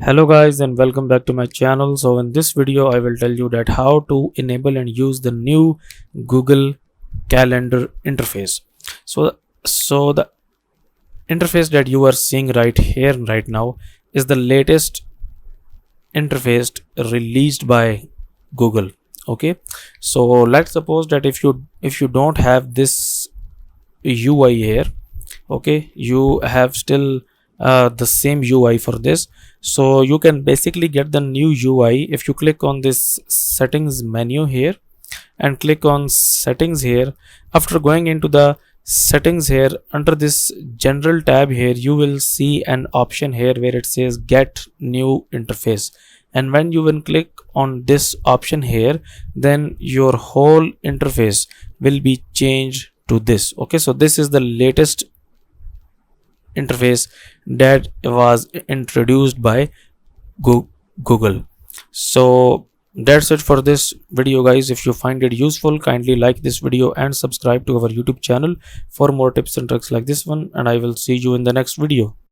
Hello guys and welcome back to my channel. So in this video I will tell you that how to enable and use the new Google Calendar interface. So the interface that you are seeing right here right now is the latest interface released by Google. Okay, so let's suppose that if you don't have this UI here, okay, you have still the same UI for this. So you can basically get the new UI if you click on this settings menu here and click on settings here. After going into the settings here, under this general tab here, you will see an option here where it says get new interface, and when you will click on this option here, then your whole interface will be changed to this. Okay, so this is the latest interface that was introduced by Google. So that's it for this video guys. If you find it useful, kindly like this video and subscribe to our YouTube channel for more tips and tricks like this one, and I will see you in the next video.